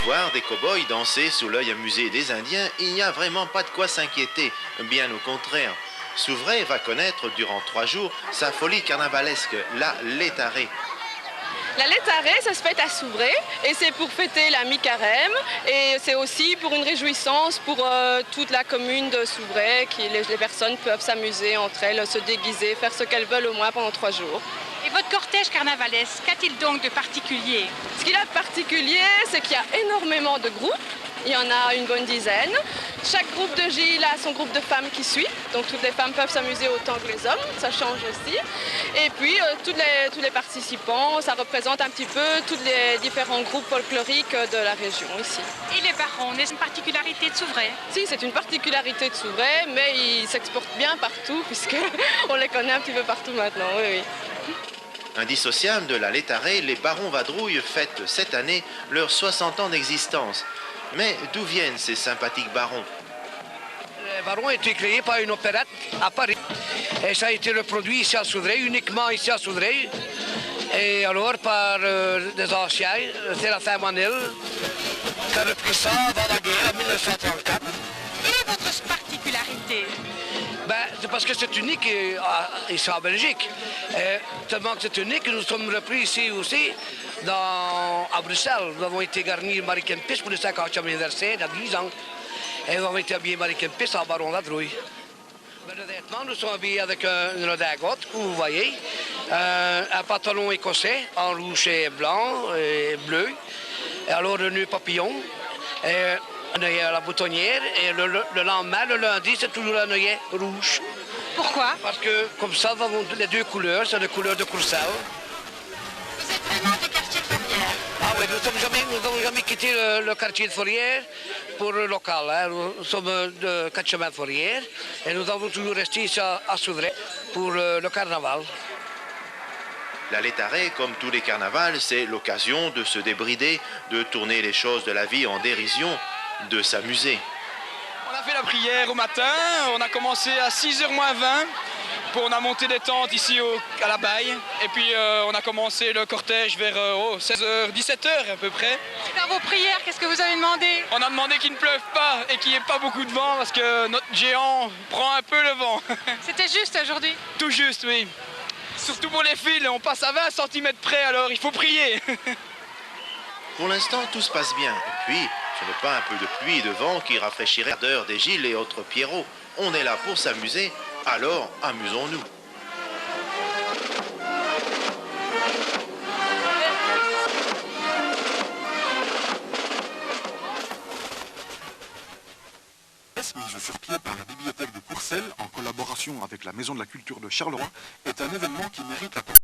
Voir des cow-boys danser sous l'œil amusé des Indiens, il n'y a vraiment pas de quoi s'inquiéter, bien au contraire. Souvray va connaître durant 3 jours sa folie carnavalesque, la Létarée. La Létarée, ça se fête à Souvray et c'est pour fêter la mi-carême et c'est aussi pour une réjouissance pour toute la commune de Souvray. Les personnes peuvent s'amuser entre elles, se déguiser, faire ce qu'elles veulent au moins pendant 3 jours. Et votre cortège carnavalesque, qu'a-t-il donc de particulier? Ce qu'il a de particulier, c'est qu'il y a énormément de groupes. Il y en a une bonne dizaine. Chaque groupe de Gilles a son groupe de femmes qui suit. Donc toutes les femmes peuvent s'amuser autant que les hommes. Ça change aussi. Et puis tous les participants, ça représente un petit peu tous les différents groupes folkloriques de la région ici. Et les barons, est-ce une particularité de Souvray? Si, c'est une particularité de Souvray, mais ils s'exportent bien partout puisqu'on les connaît un petit peu partout maintenant. Oui, oui. Indissociables de la Létarée, les barons Vadrouille fêtent cette année leurs 60 ans d'existence. Mais d'où viennent ces sympathiques barons? Les barons ont été créés par une opérette à Paris. Et ça a été reproduit ici à Souvray, uniquement ici à Souvray. Et alors par des anciens, Séraphin Manel, qui a repris ça avant la guerre en 1934. Et votre particularité? C'est parce que c'est unique ici en Belgique. Tellement que c'est unique, nous sommes repris ici aussi à Bruxelles. Nous avons été garnis Marie Kempis pour le 50e anniversaire, il y a 10 ans. Et nous avons été habillés Marie Kempis en baron Vadrouille. Les vêtements, nous sommes habillés avec une redingote, que vous voyez, un pantalon écossais en rouge et blanc et bleu, et alors le nœud papillon. Un œillet à la boutonnière et le lendemain, le lundi, c'est toujours un œillet rouge. Pourquoi? Parce que comme ça, nous avons les deux couleurs, c'est les couleurs de Courcelles. Vous êtes vraiment du quartier de Fourrière? Ah oui, nous n'avons jamais quitté le quartier de Fourrière pour le local. Hein. Nous sommes de 4 chemins de Fourrière et nous avons toujours resté ici à Souvray pour le carnaval. La Létarée, comme tous les carnavals, c'est l'occasion de se débrider, de tourner les choses de la vie en dérision, de s'amuser. On a fait la prière au matin, on a commencé à 6h moins 20, on a monté des tentes ici à la Baille, et puis on a commencé le cortège vers 16h, 17h à peu près. Dans vos prières, qu'est-ce que vous avez demandé? On a demandé qu'il ne pleuve pas et qu'il n'y ait pas beaucoup de vent parce que notre géant prend un peu le vent. C'était juste aujourd'hui? Tout juste, oui. Surtout pour les fils, on passe à 20 cm près, alors il faut prier. Pour l'instant, tout se passe bien. Et puis, ce n'est pas un peu de pluie et de vent qui rafraîchirait l'ardeur des Gilles et autres Pierrots. On est là pour s'amuser, alors amusons-nous. Mise sur pied par la bibliothèque de Courcelles en collaboration avec la Maison de la Culture de Charleroi est un événement qui mérite l'attention.